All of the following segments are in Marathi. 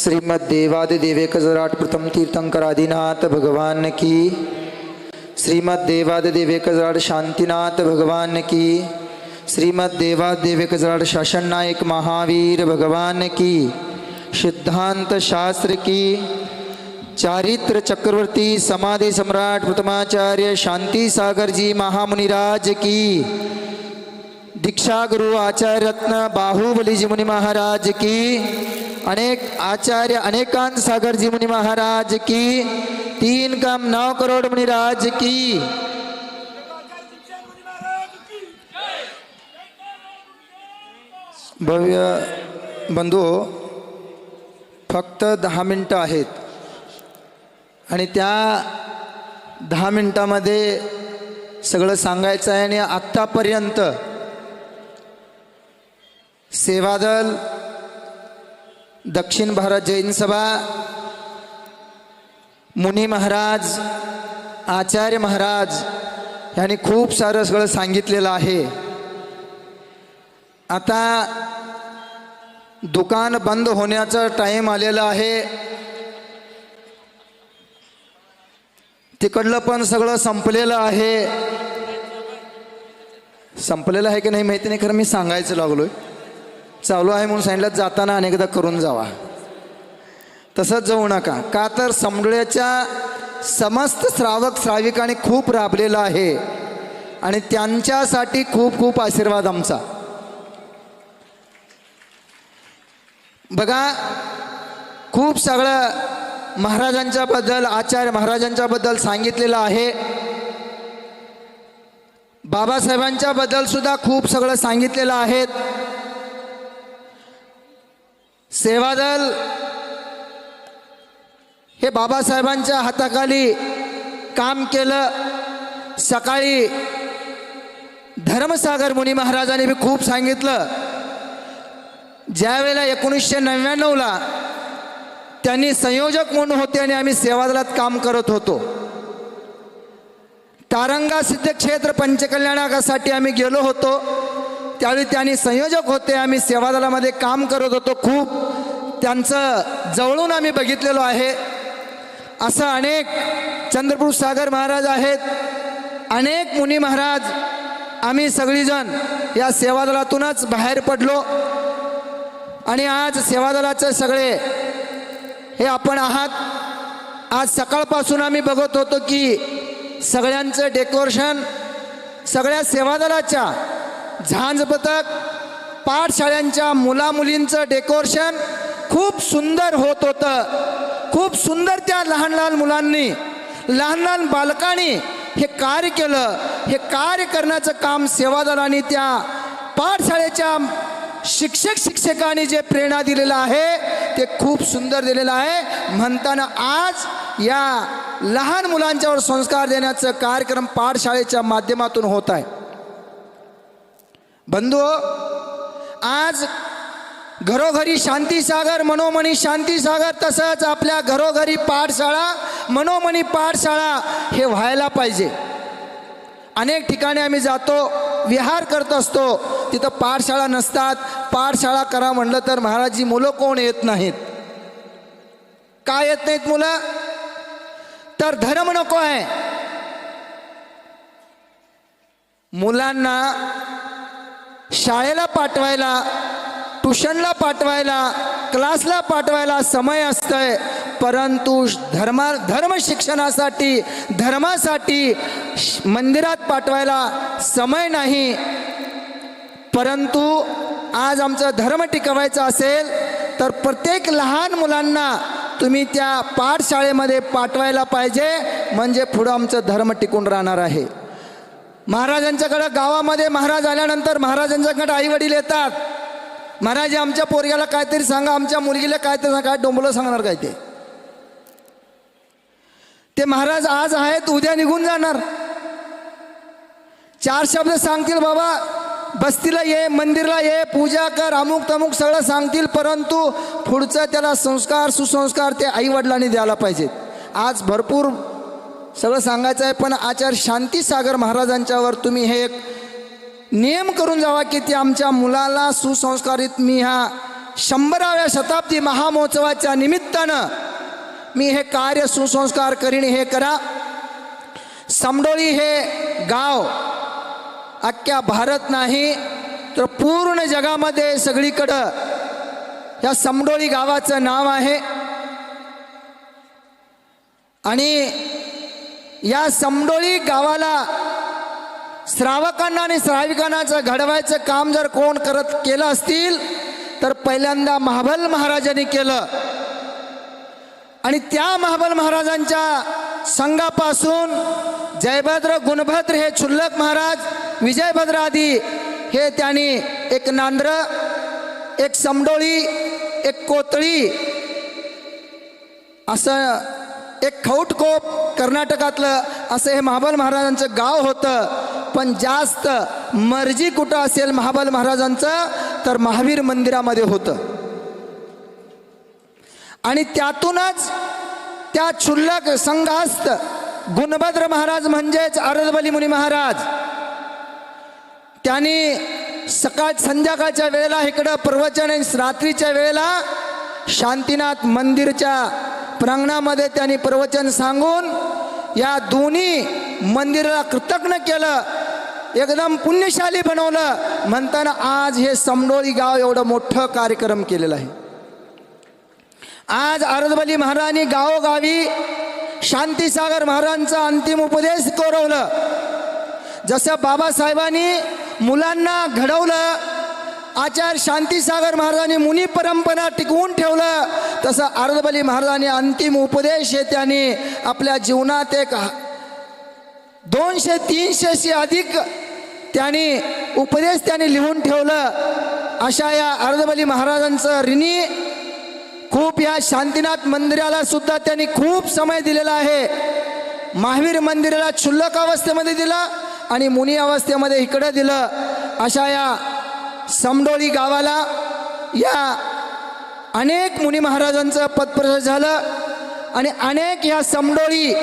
श्रीमद देवादिदेवेक जराट प्रथम तीर्थंकर आदिनाथ भगवान की। श्रीमद देवादिदेवेक जराट शांतिनाथ भगवान की। श्रीमद देवादिदेवेक जराट शासन नायक महावीर भगवान की। सिद्धांत शास्त्र की। चारित्र चक्रवर्ती समाधि सम्राट प्रथमाचार्य शांति सागर जी महामुनिराज की। दीक्षा गुरु आचार्य रत्न बाहुबली जी मुनि महाराज की। अनेक आचार्य अनेकांत सागर जी मुनि महाराज की। 3 कम 9 करोड़ मुनिराज की। भव्य बंधू, फक्त 10 मिनिटं आहेत आणि त्या 10 मिनिटामध्ये सगळं सांगायचं आहे। आणि आत्तापर्यंत सेवादल, दक्षिण भारत जैन सभा, मुनी महाराज, आचार्य महाराज यांनी खूप सारं सगळं सांगितलेलं आहे। आता दुकान बंद होण्याचा टाईम आलेला आहे। तिकडलं पण सगळं संपलेलं आहे। संपलेलं आहे की नाही माहिती नाही, खरं मी सांगायचं लागलोय। चालू आहे म्हणून सांगितलं, जाताना अनेकदा करून जावा, तसंच जाऊ नका। का तर समडोळ्याच्या समस्त श्रावक श्राविकांनी खूप राबलेलं आहे आणि त्यांच्यासाठी खूप खूप आशीर्वाद आमचा। बघा, खूप सगळं महाराजांच्या बद्दल, आचार्य महाराजांच्या बद्दल सांगितलेलं आहे। बाबासाहेबांच्या बद्दल सुद्धा खूप सगळं सांगितलेलं आहे। सेवादल हे बाबासाहेबांच्या हाताखाली काम केलं। सकाळी धर्मसागर मुनी महाराजांनी भी खूप सांगितलं। ज्यावेळेला 1999ला त्यांनी संयोजक म्हणून होते आणि आम्ही सेवादलात काम करत होतो। तारंगा सिद्धक्षेत्र पंचकल्याणासाठी आम्ही गेलो होतो, त्यावेळी त्यांनी संयोजक होते, आम्ही सेवादलामध्ये काम करत होतो। खूप त्यांचं जवळून आम्ही बघितलेलो आहे। असं अनेक चंद्रपूर सागर महाराज आहेत, अनेक मुनी महाराज, आम्ही सगळीजण या सेवादलातूनच बाहेर पडलो आणि आज सेवादलाचे सगळे हे आपण आहात। आज सकाळपासून आम्ही बघत होतो की सगळ्यांचं डेकोरेशन, सगळ्या सेवादलाच्या झांज पथक, पाठशाळ्यांच्या मुलामुलींचं डेकोरेशन खूप सुंदर होत होतं। खूप सुंदर त्या लहान लहान मुलांनी, लहान लहान बालकांनी हे कार्य केलं। हे कार्य करण्याचं काम सेवादलांनी, त्या पाठशाळेच्या शिक्षकांनी जे प्रेरणा दिलेलं आहे ते खूप सुंदर दिलेलं आहे। म्हणताना आज या लहान मुलांच्यावर संस्कार देण्याचं कार्यक्रम पाठशाळेच्या माध्यमातून होत आहे। बंधू, आज घरोघरी शांतीसागर, मनोमनी शांतीसागर, तसंच आपल्या घरोघरी पाठशाळा, मनोमनी पाठशाळा हे व्हायला पाहिजे। अनेक ठिकाणी आम्ही जातो, विहार करत असतो, तिथं पाठशाळा नसतात। पाठशाळा करा म्हणलं तर महाराजजी मुलं कोण येत नाहीत। का येत नाहीत मुलं? तर धर्म नको आहे मुलांना। शाळेला पाठवायला, ट्युशनला पाठवायला, क्लासला पाठवायला समय असतंय, परंतु धर्म शिक्षणासाठी, धर्मासाठी मंदिरात पाठवायला समय नाही। परंतु आज आमचा धर्म टिकवायचा असेल तर प्रत्येक लहान मुलांना तुम्ही त्या पाठशाळेमध्ये पाठवायला पाहिजे, म्हणजे पुढं आमचं धर्म टिकून राहणार आहे। महाराजांच्याकडे गावामध्ये महाराज आल्यानंतर महाराजांच्याकडे आई वडील येतात, महाराज आमच्या पोरग्याला काहीतरी सांगा, आमच्या मुलगीला काहीतरी सांगा, काय डोंबलं सांगणार काय ते महाराज आज आहेत, उद्या निघून जाणार। 4 शब्द सांगतील, बाबा बस्तीला ये, मंदिरला ये, पूजा कर, अमुक तमुक सगळं सांगतील, परंतु पुढचं त्याला संस्कार, सुसंस्कार ते आई वडिलांनी द्यायला पाहिजेत। आज भरपूर सगळं सांगायचं आहे, पण आचार्य शांतीसागर महाराजांच्यावर तुम्ही हे एक नियम करून जावा की ते आमच्या मुलाला सुसंस्कारित मी ह्या 100व्या शताब्दी महामहोत्सवाच्या निमित्तानं मी हे कार्य सुसंस्कार करीन, हे करा. समडोळी हे गाव अख्ख्या भारत नाही तर पूर्ण जगामध्ये सगळीकडं या समडोळी गावाचं नाव आहे. आणि या समडोळी गावाला श्रावकांना आणि श्राविकांना घडवायचं काम जर कोण केलं असतील तर पहिल्यांदा महाबल महाराजांनी केलं. आणि त्या महाबल महाराजांच्या संघापासून जयभद्र गुणभद्र हे क्षुल्लक महाराज, विजयभद्र आदी हे त्यांनी एक नांद्र, एक समडोळी, एक कोतळी असं एक खौटकोप कर्नाटकातलं असं हे महाबल महाराजांचं गाव होतं. पण जास्त मर्जी कुठं असेल महाबल महाराजांचं तर महावीर मंदिरामध्ये होतं. आणि त्यातूनच त्या क्षुल्लक संघास्त गुणभद्र महाराज म्हणजेच अरदबली मुनी महाराज त्यांनी सकाळ संध्याकाळच्या वेळेला इकडं प्रवचन आणि रात्रीच्या वेळेला शांतीनाथ मंदिरच्या प्रांगणामध्ये त्यांनी प्रवचन सांगून या दोन्ही मंदिराला कृतज्ञ केलं, एकदम पुण्यशाली बनवलं. म्हणताना आज हे समडोळी गाव एवढं मोठं कार्यक्रम केलेला आहे. आज अरदबली महाराजांनी गावोगावी शांतीसागर महाराजांचा अंतिम उपदेश करवलं. जसं बाबासाहेबांनी मुलांना घडवलं, आचार्य शांतीसागर महाराजांनी मुनी परंपरा टिकवून ठेवलं, तसं अरदबली महाराजांनी अंतिम उपदेश हे त्यांनी आपल्या जीवनात एक 200-300 अधिक त्यांनी उपदेश त्यांनी लिहून ठेवलं. अशा या अरदबली महाराजांचं ऋणी खूप या शांतीनाथ मंदिराला सुद्धा त्यांनी खूप समय दिलेला आहे. महावीर मंदिराला क्षुल्लक अवस्थेमध्ये दिलं आणि मुनी अवस्थेमध्ये इकडं दिलं. अशा या समडोळी गावाला या अनेक मुनी महाराजांचं पदप्रवेश झालं. आणि अनेक या समडोळी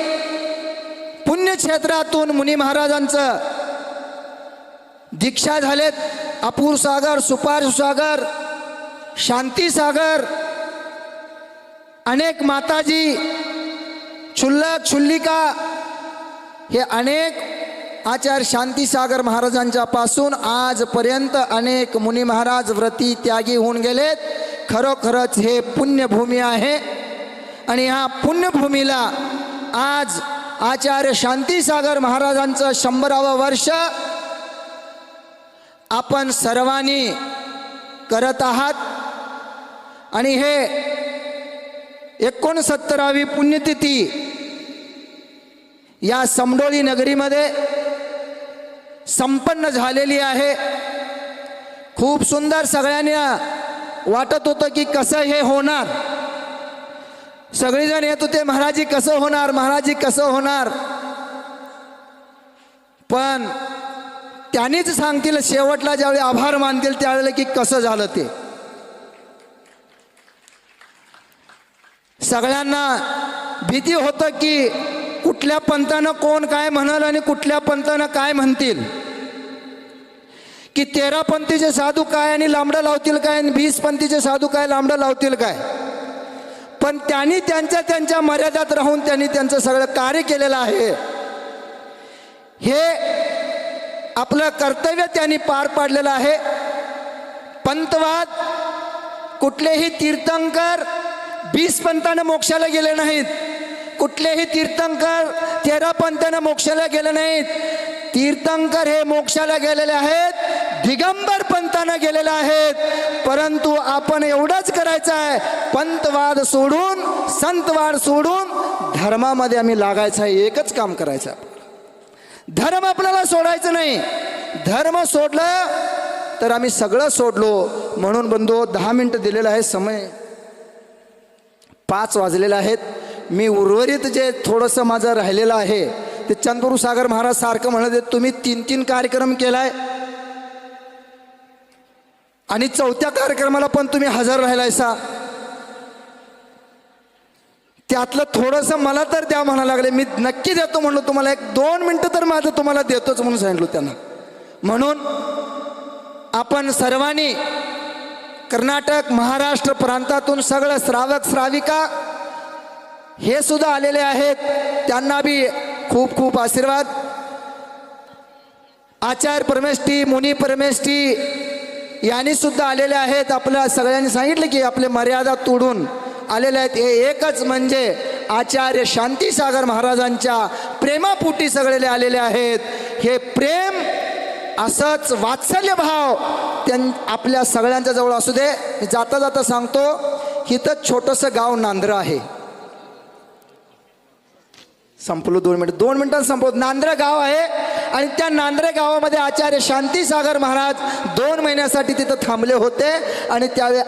पुण्यक्षेत्रातून मुनी महाराजांचं दीक्षा झालेत. अपूर सागर, सुपार सागर, शांती सागर, अनेक माताजी, क्षुल्लक क्षुल्लिका हे अनेक आचार्य शांतीसागर महाराजांच्या पासून आजपर्यंत अनेक मुनी महाराज व्रती त्यागी होऊन गेलेत. खरोखरच हे पुण्यभूमी आहे. आणि ह्या पुण्यभूमीला आज आचार्य शांतीसागर महाराजांचं 100वं वर्ष आपण सर्वांनी करत आहात. आणि हे 69वी पुण्यतिथी या समडोळी नगरीमध्ये संपन्न झालेली आहे. खूप सुंदर सगळ्यांना वाटत होतं की कसं हे होणार. सगळेजण येत होते, महाराजी कसं होणार, महाराजी कसं होणार. पण त्यांनीच सांगतील शेवटला ज्यावेळी आभार मानतील त्यावेळेला की कसं झालं ते. सगळ्यांना भीती होतं की कुठल्या पंथानं कोण काय म्हणाल आणि कुठल्या पंथानं काय म्हणतील, की 13 पंथीचे साधू काय आणि लांबडं लावतील काय, आणि 20 पंथीचे साधू काय लांबडं लावतील काय. पण त्यांनी त्यांच्या मर्यादात राहून त्यांनी त्यांचं सगळं कार्य केलेलं आहे. हे आपलं कर्तव्य त्यांनी पार पाडलेलं आहे. पंथवाद कुठलेही तीर्थंकर 20 पंथानं मोक्षाला गेले नाहीत, कुठलेही तीर्थंकर 13 पंथानं मोक्षाला गेले नाहीत. तीर्थंकर हे मोक्षाला गेलेले आहेत, दिगंबर पंथानं गेलेले आहेत. परंतु आपण एवढंच करायचं आहे, पंथवाद सोडून, संतवाद सोडून धर्मामध्ये आम्ही लागायचं आहे. एकच काम करायचं आहे, धर्म आपल्याला सोडायचं नाही. धर्म सोडलं तर आम्ही सगळं सोडलो. म्हणून बंधू 10 मिनिटं दिलेलं आहे, समय 5 वाजलेले आहेत. मी उर्वरित जे थोडंसं माझं राहिलेलं आहे ते चंद्रपूर सागर महाराज सारखं म्हणत, तुम्ही 3 कार्यक्रम केलाय आणि 4थ्या कार्यक्रमाला पण तुम्ही हजर राहिलायसा. त्यातलं थोडंसं मला तर द्या म्हणा लागले. मी नक्की देतो म्हणलो तुम्हाला, 1-2 मिनटं तर माझं तुम्हाला देतोच म्हणून सांगितलं त्यांना. म्हणून आपण सर्वांनी कर्नाटक महाराष्ट्र प्रांतातून सगळं श्रावक श्राविका हे सुद्धा आलेले आहेत, त्यांना बी खूप खूप आशीर्वाद. आचार्य परमेष्ठी मुनी परमेष्ठी यांनी सुद्धा आलेले आहेत. आपल्या सगळ्यांनी सांगितलं की आपले मर्यादा तोडून आलेले आहेत. हे एकच म्हणजे आचार्य शांतीसागर महाराजांच्या प्रेमापोटी सगळेले आलेले आहेत. हे प्रेम असंच वात्सल्य भाव आपल्या सगळ्यांच्या जवळ असू दे. मी जाता जाता सांगतो, इथं छोटंसं गाव नांद्र आहे. संपलो 2 मिनिटांत संपवत. नांद्र गाव आहे आणि त्या नांद्रे गावामध्ये आचार्य शांतीसागर महाराज 2 महिन्यासाठी तिथं थांबले होते. आणि त्यावेळी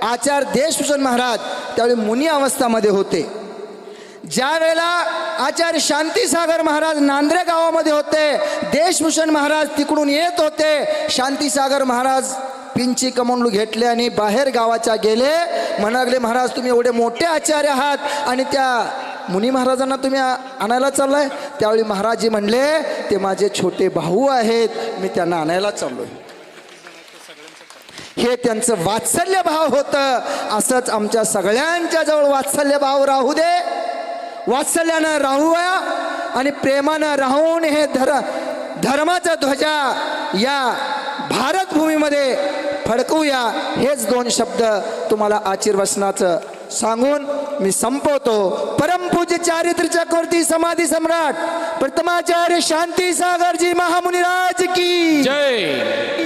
आचार्य देशभूषण महाराज त्यावेळी मुनी अवस्थामध्ये होते. ज्या वेळेला आचार्य शांतीसागर महाराज नांद्रे गावामध्ये होते, देशभूषण महाराज तिकडून येत होते. शांतीसागर महाराज पिंची कमंडलू घेतले आणि बाहेर गावाच्या गेले. म्हणाले, महाराज तुम्ही एवढे मोठे आचार्य आहात आणि त्या मुनी महाराजांना तुम्ही आणायला चाललाय. त्यावेळी महाराजजी म्हणले, ते माझे छोटे भाऊ आहेत, मी त्यांना आणायला चाललोय. हे त्यांचं वात्सल्य भाव होतं. असंच आमच्या सगळ्यांच्या जवळ वात्सल्य भाव राहू दे. वात्सल्यानं राहूया आणि प्रेमानं राहून हे धर्माचा ध्वजा या भारत भूमीमध्ये फडकवूया. हेच 2 शब्द तुम्हाला आशीर्वचनाचं सांगून मी संपवतो. परमपूज्य चारित्र चक्रवर्ती समाधी सम्राट प्रथमाचार्य शांतीसागरजी महामुनिराज की जय.